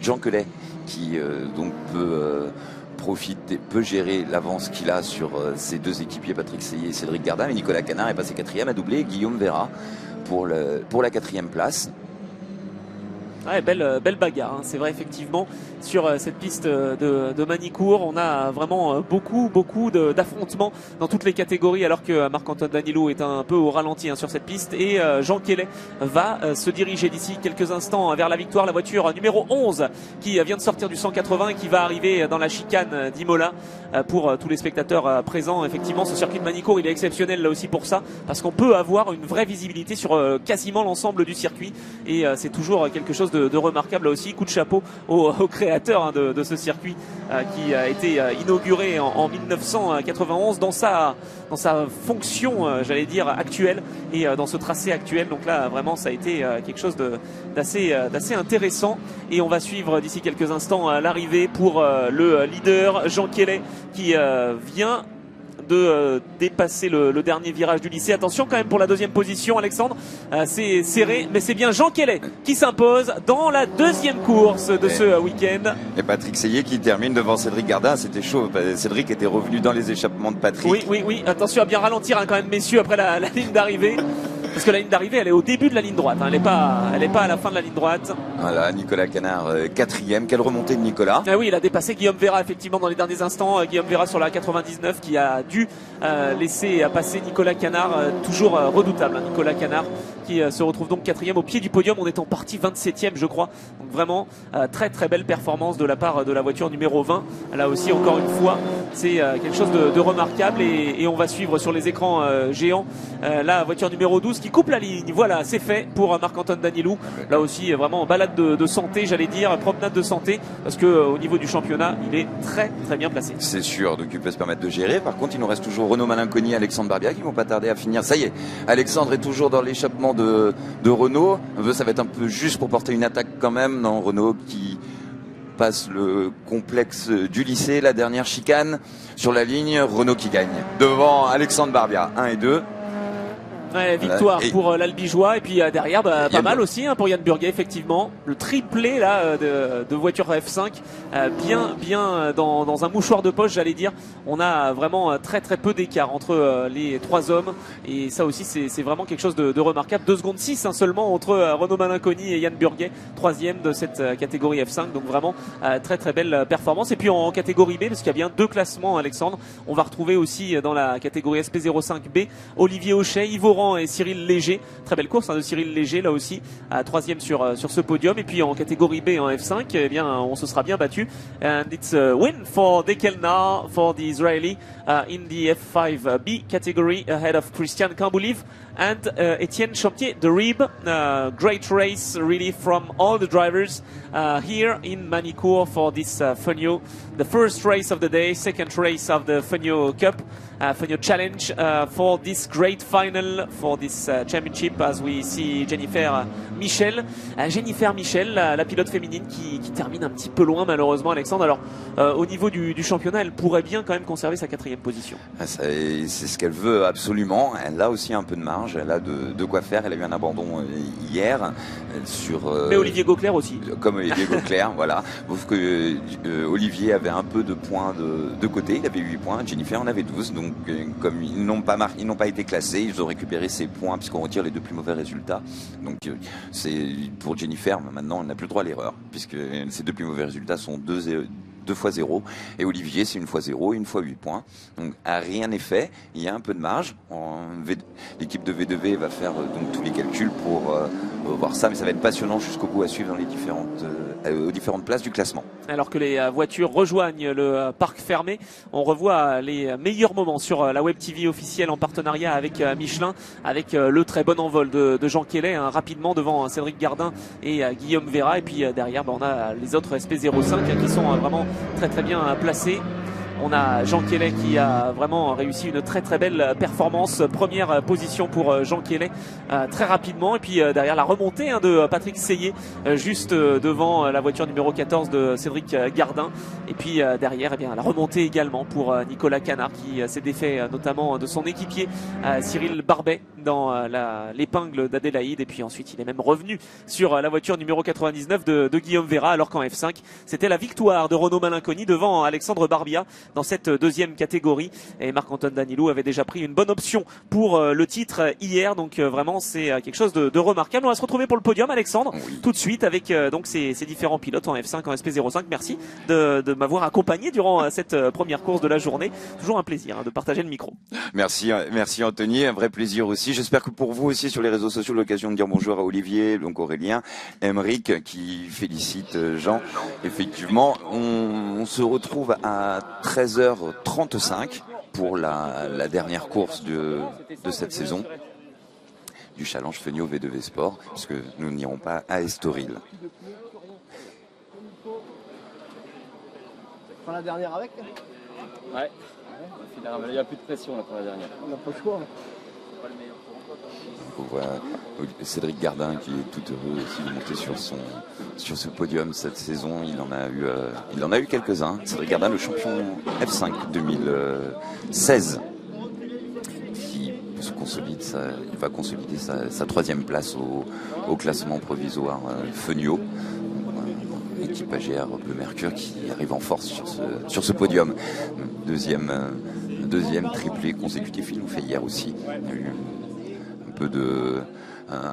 Jean Quelet qui donc peut gérer l'avance qu'il a sur ses deux équipiers Patrick Seye et Cédric Gardin, mais Nicolas Canard est passé quatrième, a doublé Guillaume Vera pour la quatrième place. Ouais, belle bagarre, hein. C'est vrai, effectivement, sur cette piste de Manicourt, on a vraiment beaucoup d'affrontements dans toutes les catégories, alors que Marc-Antoine Danilou est un peu au ralenti, hein, sur cette piste, et Jean Quelet va se diriger d'ici quelques instants vers la victoire. La voiture numéro 11 qui vient de sortir du 180 et qui va arriver dans la chicane d'Imola. Pour tous les spectateurs présents, effectivement, ce circuit de Manicourt, il est exceptionnel là aussi pour ça, parce qu'on peut avoir une vraie visibilité sur quasiment l'ensemble du circuit, et c'est toujours quelque chose de remarquable là aussi. Coup de chapeau au créateur, hein, de ce circuit qui a été inauguré en 1991 dans sa fonction, j'allais dire, actuelle, et dans ce tracé actuel. Donc là, vraiment, ça a été quelque chose d'assez intéressant, et on va suivre d'ici quelques instants l'arrivée pour le leader Jean Quelet, qui vient de dépasser le dernier virage du lycée. Attention quand même pour la deuxième position, Alexandre, c'est serré, mais c'est bien Jean Quelet qui s'impose dans la deuxième course de ce week-end. Et Patrick Seye qui termine devant Cédric Gardin. C'était chaud, Cédric était revenu dans les échappements de Patrick. Oui, attention à bien ralentir, hein, quand même, messieurs, après la ligne d'arrivée, parce que la ligne d'arrivée, elle est au début de la ligne droite, hein. Elle est pas à la fin de la ligne droite. Voilà, Nicolas Canard quatrième. Quelle remontée de Nicolas. Ah oui, il a dépassé Guillaume Vera, effectivement, dans les derniers instants. Guillaume Vera sur la 99 qui a dû laisser passer Nicolas Canard, toujours redoutable, hein, Nicolas Canard, qui se retrouve donc quatrième au pied du podium. On est en partie 27e, je crois. Donc vraiment très belle performance de la part de la voiture numéro 20. Là aussi, encore une fois, c'est quelque chose de remarquable, et on va suivre sur les écrans géants la voiture numéro 12 qui coupe la ligne. Voilà, c'est fait pour Marc-Antoine Danilou. Là aussi, vraiment balade de santé, j'allais dire, promenade de santé, parce que au niveau du championnat, il est très bien placé. C'est sûr, donc il peut se permettre de gérer. Par contre, il nous reste toujours Renaud Malinconi et Alexandre Barbia qui vont pas tarder à finir. Ça y est, Alexandre est toujours dans l'échappement de Renaud. Ça va être un peu juste pour porter une attaque quand même. Non, Renaud qui passe le complexe du lycée, la dernière chicane sur la ligne. Renaud qui gagne devant Alexandre Barbia, 1 et 2. Ouais, victoire pour l'Albigeois, et puis derrière pas mal aussi, hein, pour Yann Burguet, effectivement, le triplé là de voiture F5, bien dans un mouchoir de poche, j'allais dire. On a vraiment très peu d'écart entre les trois hommes, et ça aussi c'est vraiment quelque chose de remarquable. 2 secondes 6, hein, seulement entre Renaud Malinconi et Yann Burguet, troisième de cette catégorie F5. Donc vraiment très belle performance. Et puis en catégorie B, parce qu'il y a bien 2 classements, Alexandre, on va retrouver aussi dans la catégorie SP05B Olivier Auchet, Yvo et Cyril Léger. Très belle course, hein, de Cyril Léger là aussi, à troisième sur ce podium. Et puis en catégorie B, en F5, eh bien on se sera bien battu. And it's a win for Dekelna, for the Israeli, in the F5B category, ahead of Christian Camboulive and Etienne Champier de Rib. Great race really from all the drivers here in Manicourt for this Fenio, the first race of the day, second race of the Fenio Cup, Fenio Challenge, for this great final, for this championship, as we see Jennifer Michel. Jennifer Michel, la pilote féminine qui termine un petit peu loin malheureusement, Alexandre. Alors au niveau du championnat, elle pourrait bien quand même conserver sa 4e position. C'est ce qu'elle veut absolument. Elle a aussi un peu de marge, elle a de quoi faire. Elle a eu un abandon hier sur... Mais Olivier Gauclair aussi. Comme Olivier Gauclair, voilà. Sauf que Olivier avait un peu de points de côté, il avait 8 points, Jennifer en avait 12. Donc comme ils n'ont pas été classés, ils ont récupéré ces points puisqu'on retire les 2 plus mauvais résultats. Donc c'est pour Jennifer, maintenant elle n'a plus le droit à l'erreur, puisque ces 2 plus mauvais résultats sont 2 fois 0, et Olivier c'est 1 fois 0 et 1 fois 8 points. Donc rien n'est fait, il y a un peu de marge. L'équipe de V2V va faire donc tous les calculs pour voir ça, mais ça va être passionnant jusqu'au bout à suivre dans les aux différentes places du classement. Alors que les voitures rejoignent le parc fermé, on revoit les meilleurs moments sur la Web TV officielle en partenariat avec Michelin, avec le très bon envol de Jean Quelet, hein, rapidement devant Cédric Gardin et Guillaume Vera. Et puis derrière, on a les autres SP05 qui sont vraiment très bien placés. On a Jean Quelet qui a vraiment réussi une très belle performance. Première position pour Jean Quelet très rapidement. Et puis derrière la remontée, hein, de Patrick Seye, juste devant la voiture numéro 14 de Cédric Gardin. Et puis derrière, eh bien, la remontée également pour Nicolas Canard qui s'est défait notamment de son équipier Cyril Barbet. dans l'épingle d'Adélaïde, et puis ensuite il est même revenu sur la voiture numéro 99 de Guillaume Vera, alors qu'en F5 c'était la victoire de Renaud Malinconi devant Alexandre Barbia dans cette deuxième catégorie, et Marc-Antoine Danilou avait déjà pris une bonne option pour le titre hier, donc vraiment c'est quelque chose de remarquable. On va se retrouver pour le podium, Alexandre, tout de suite avec donc ces différents pilotes en F5, en SP05. Merci de m'avoir accompagné durant cette première course de la journée, toujours un plaisir de partager le micro. Merci Anthony, un vrai plaisir aussi. J'espère que pour vous aussi sur les réseaux sociaux, l'occasion de dire bonjour à Olivier, donc Aurélien, Émeric qui félicite Jean. Effectivement, on se retrouve à 13h35 pour la dernière course de cette saison du Challenge Fenio V2V Sport, puisque nous n'irons pas à Estoril. Prends la dernière avec. Ouais. Il n'y a plus de pression là pour la dernière. On n'a pas le choix. On voit Cédric Gardin qui est tout heureux aussi de monter sur ce podium cette saison. Il en a eu quelques-uns. Cédric Gardin, le champion F5 2016, qui il va consolider sa troisième place au classement provisoire Fenio. Équipe AGR Bleu Mercure qui arrive en force sur ce podium. Deuxième triplé consécutif, ils l'ont fait hier aussi. Il y a eu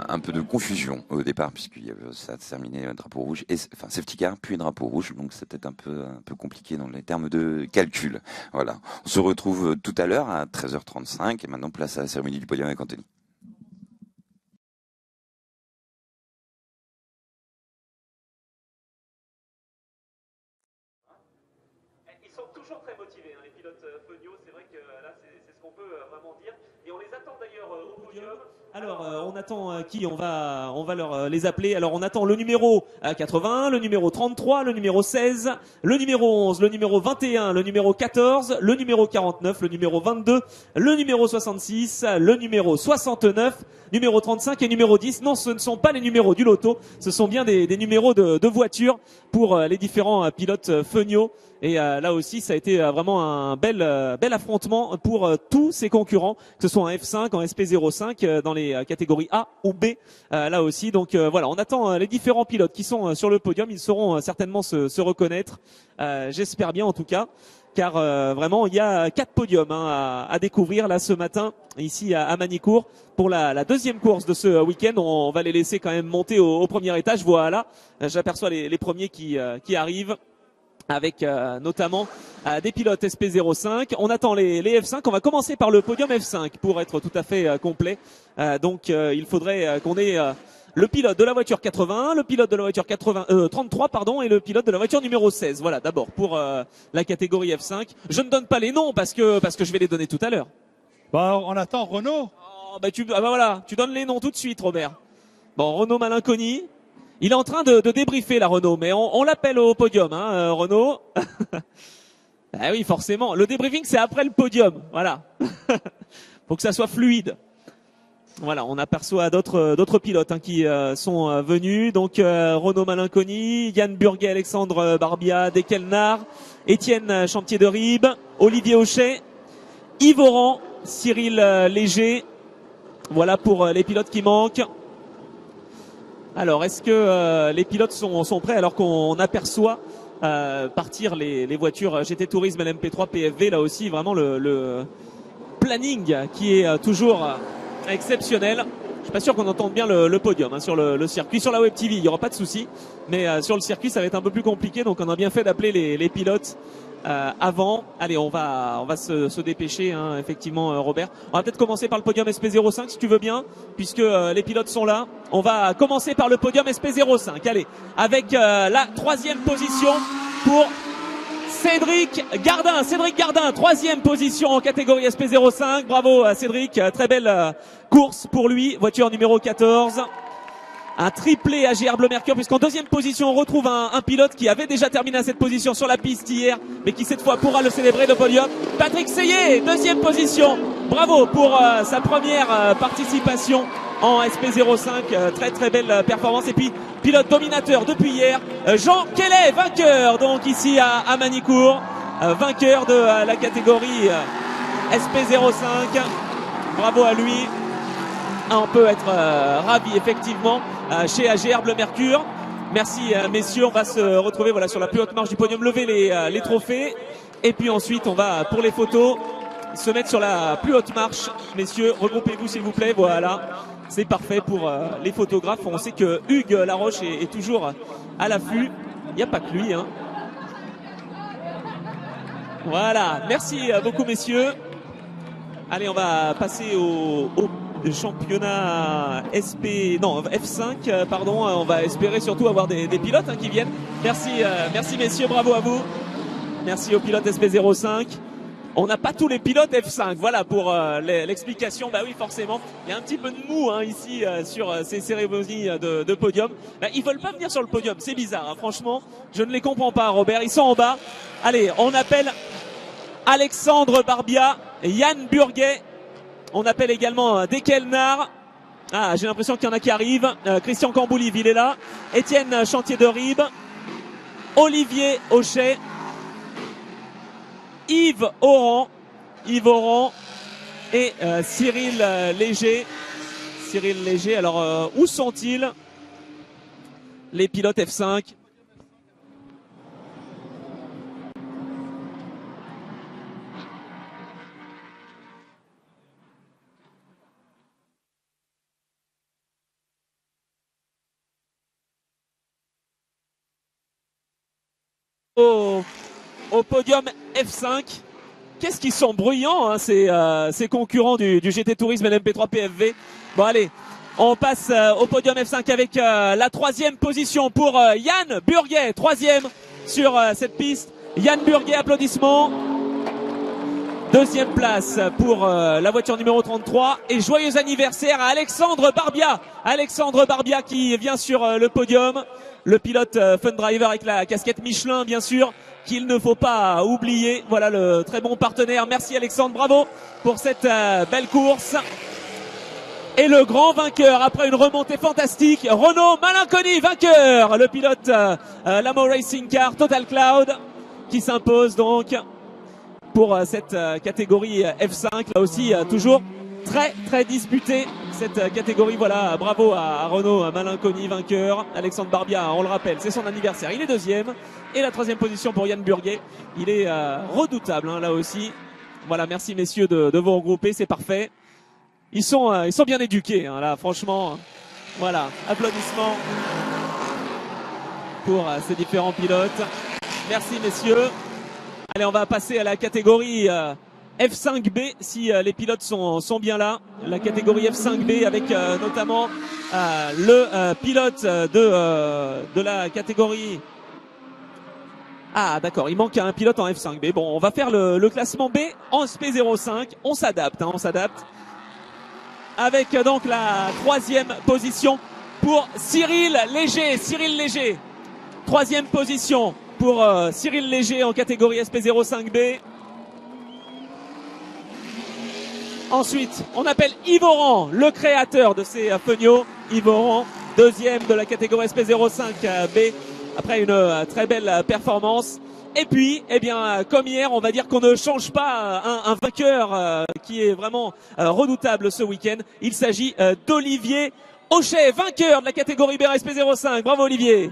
un peu de confusion au départ, puisque ça a terminé drapeau rouge, enfin safety car, puis drapeau rouge, donc c'était un peu compliqué dans les termes de calcul. Voilà. On se retrouve tout à l'heure à 13h35, et maintenant place à la cérémonie du podium avec Anthony. Ils sont toujours très motivés, les pilotes Fenio, c'est vrai que là c'est ce qu'on peut vraiment dire, et on les attend d'ailleurs au podium. Alors on attend qui? On va les appeler. Alors on attend le numéro 81, le numéro 33, le numéro 16, le numéro 11, le numéro 21, le numéro 14, le numéro 49, le numéro 22, le numéro 66, le numéro 69, numéro 35 et numéro 10. Non, ce ne sont pas les numéros du loto, ce sont bien des numéros de voitures pour les différents pilotes Fenio. Et là aussi, ça a été vraiment un bel affrontement pour tous ses concurrents, que ce soit en F5, en SP05, dans les catégories A ou B, là aussi. Donc voilà, on attend les différents pilotes qui sont sur le podium. Ils sauront certainement se reconnaître, j'espère bien en tout cas, car vraiment il y a 4 podiums à découvrir là ce matin ici à Manicourt pour la deuxième course de ce week-end. On va les laisser quand même monter au premier étage. Voilà, j'aperçois les premiers qui arrivent, avec notamment des pilotes SP05. On attend les F5. On va commencer par le podium F5 pour être tout à fait complet. Donc il faudrait qu'on ait le pilote de la voiture 81, le pilote de la voiture 33 pardon, et le pilote de la voiture numéro 16. Voilà, d'abord pour la catégorie F5. Je ne donne pas les noms parce que je vais les donner tout à l'heure. Bah, on attend Renaud. Oh, voilà, tu donnes les noms tout de suite, Robert. Bon, Renaud Malinconi. Il est en train de débriefer la Renaud, mais on l'appelle au podium, Renaud. Ah oui, forcément. Le débriefing, c'est après le podium. Voilà. Faut que ça soit fluide. Voilà, on aperçoit d'autres pilotes qui sont venus. Donc Renaud Malinconi, Yann Burguet, Alexandre Barbia, Dekelnar, Étienne Chantier de Ribes, Olivier Auchet, Yves Oran, Cyril Léger. Voilà pour les pilotes qui manquent. Alors, est-ce que les pilotes sont prêts alors qu'on aperçoit partir les voitures GT Tourisme, LMP3, PFV? Là aussi, vraiment le planning qui est toujours exceptionnel. Je suis pas sûr qu'on entende bien le podium sur le circuit. Sur la Web TV, il n'y aura pas de souci, mais sur le circuit, ça va être un peu plus compliqué. Donc, on a bien fait d'appeler les pilotes avant. Allez, on va se dépêcher, effectivement, Robert. On va peut-être commencer par le podium SP05 si tu veux bien, puisque les pilotes sont là. On va commencer par le podium SP05. Allez, avec la troisième position pour Cédric Gardin. Cédric Gardin, troisième position en catégorie SP05. Bravo à Cédric, très belle course pour lui. Voiture numéro 14. Un triplé AGR Bleu Mercure, puisqu'en deuxième position on retrouve un pilote qui avait déjà terminé à cette position sur la piste hier, mais qui cette fois pourra le célébrer, le podium. Patrick Seyé, deuxième position. Bravo pour sa première participation en SP05. Très très belle performance. Et puis pilote dominateur depuis hier, Jean Kellet, vainqueur donc ici à Manicourt, vainqueur de la catégorie SP05. Bravo à lui. on peut être ravi effectivement chez AGR Bleu Mercure. Merci messieurs, on va se retrouver voilà sur la plus haute marche du podium, lever les trophées et puis ensuite on va pour les photos se mettre sur la plus haute marche. Messieurs, regroupez-vous s'il vous plaît, voilà, c'est parfait pour les photographes. On sait que Hugues Laroche est toujours à l'affût, il n'y a pas que lui hein. Voilà, merci beaucoup messieurs. Allez, on va passer au championnat F5 pardon. On va espérer surtout avoir des pilotes hein, qui viennent. Merci messieurs, bravo à vous. Merci aux pilotes SP05. On n'a pas tous les pilotes F5, voilà pour l'explication. Bah oui, forcément, il y a un petit peu de mou hein, ici sur ces cérémonies de podium. Bah, ils veulent pas venir sur le podium, c'est bizarre. Hein. Franchement, je ne les comprends pas, Robert. Ils sont en bas. Allez, on appelle Alexandre Barbia, Yann Burguet. On appelle également Dekelnar. Ah, j'ai l'impression qu'il y en a qui arrivent. Christian Camboulive, il est là. Étienne Chantier de Ribes. Olivier Auchet. Yves Oran et Cyril Léger. Alors où sont-ils les pilotes F5? Au podium F5, qu'est-ce qu'ils sont bruyants hein, ces concurrents du GT Tourisme et l'MP3 PFV. Bon allez, on passe au podium F5 avec la troisième position pour Yann Burguet, troisième sur cette piste. Yann Burguet, applaudissements. Deuxième place pour la voiture numéro 33 et joyeux anniversaire à Alexandre Barbia. Alexandre Barbia qui vient sur le podium. Le pilote Fun Driver avec la casquette Michelin bien sûr, qu'il ne faut pas oublier. Voilà le très bon partenaire. Merci Alexandre, bravo pour cette belle course. Et le grand vainqueur après une remontée fantastique, Renaud Malinconi, vainqueur. Le pilote Lamo Racing Car Total Cloud qui s'impose donc pour cette catégorie F5. Là aussi toujours très disputé cette catégorie. Voilà, bravo à Renaud Malinconi, vainqueur. Alexandre Barbia, on le rappelle, c'est son anniversaire, il est deuxième. Et la troisième position pour Yann Burguet, il est redoutable hein, là aussi. Voilà, merci messieurs de vous regrouper, c'est parfait. Ils sont bien éduqués hein, là, franchement. Voilà, applaudissements pour ces différents pilotes. Merci messieurs. Allez, on va passer à la catégorie F5B si les pilotes sont bien là. La catégorie F5B avec notamment le pilote de la catégorie. Ah d'accord, il manque un pilote en F5B. Bon, on va faire le classement B en SP05. On s'adapte, hein, on s'adapte. Avec donc la troisième position pour Cyril Léger. Cyril Léger, troisième position pour Cyril Léger en catégorie SP05B. Ensuite, on appelle Yves Oran, le créateur de ces feniaux. Yves Oran, deuxième de la catégorie SP05B, après une très belle performance. Et puis, eh bien, comme hier, on va dire qu'on ne change pas un vainqueur qui est vraiment redoutable ce week-end. Il s'agit d'Olivier Auchet, vainqueur de la catégorie BRSP05. Bravo Olivier.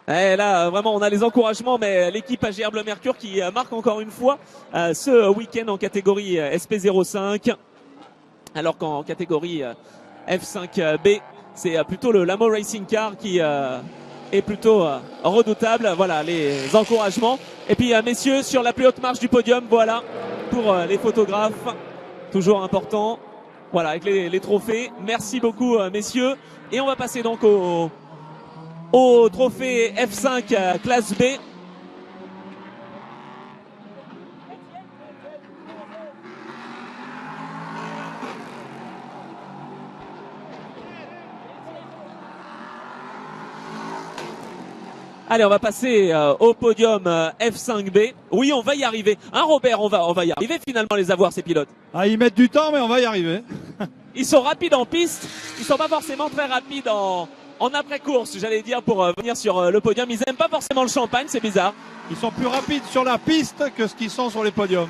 Et là, vraiment, on a les encouragements, mais l'équipe AGR Bleu Mercure qui marque encore une fois ce week-end en catégorie SP05. Alors qu'en catégorie F5B, c'est plutôt le Lamo Racing Car qui est plutôt redoutable. Voilà les encouragements. Et puis messieurs, sur la plus haute marche du podium, voilà pour les photographes, toujours important. Voilà avec les trophées. Merci beaucoup messieurs. Et on va passer donc au trophée F5 classe B. Allez, on va passer au podium F5B. Oui, on va y arriver. Hein, Robert, on va y arriver finalement les avoir ces pilotes. Ah, ils mettent du temps, mais on va y arriver. Ils sont rapides en piste. Ils sont pas forcément très rapides en après-course, j'allais dire, pour venir sur le podium. Ils aiment pas forcément le champagne, c'est bizarre. Ils sont plus rapides sur la piste que ce qu'ils sont sur les podiums.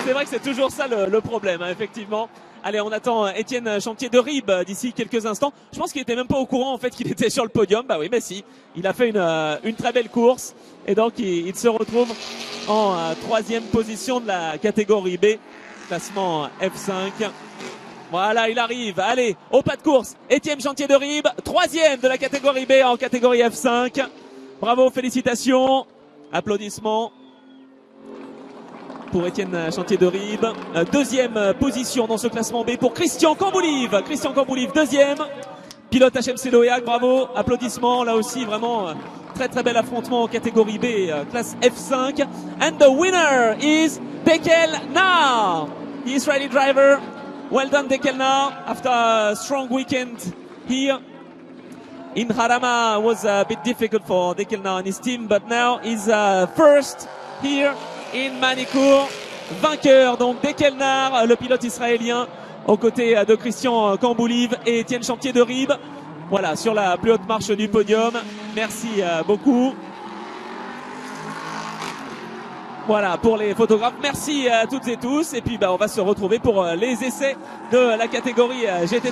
C'est vrai que c'est toujours ça le problème, hein, effectivement. Allez, on attend Étienne Chantier de Ribes d'ici quelques instants. Je pense qu'il était même pas au courant en fait qu'il était sur le podium. Bah oui, mais si. Il a fait une très belle course et donc il se retrouve en troisième position de la catégorie B, classement F5. Voilà, il arrive. Allez, au pas de course, Étienne Chantier de Ribes, troisième de la catégorie B en catégorie F5. Bravo, félicitations, applaudissements pour Étienne Chantier de Ribes. Deuxième position dans ce classement B pour Christian Camboulive. Christian Camboulive, deuxième. Pilote HMC Loyac, bravo, applaudissements. Là aussi, vraiment très très bel affrontement en catégorie B, classe F5. And the winner is Dekel Nar, the Israeli driver. Well done, Dekel Nar, after a strong weekend here. In Harama was a bit difficult for Dekel Nar and his team, but now he's first here in Manicourt. Vainqueur donc Dekel Nar, le pilote israélien, aux côtés de Christian Camboulive et Étienne Chantier de Ribes. Voilà, sur la plus haute marche du podium. Merci beaucoup. Voilà pour les photographes. Merci à toutes et tous. Et puis on va se retrouver pour les essais de la catégorie GT.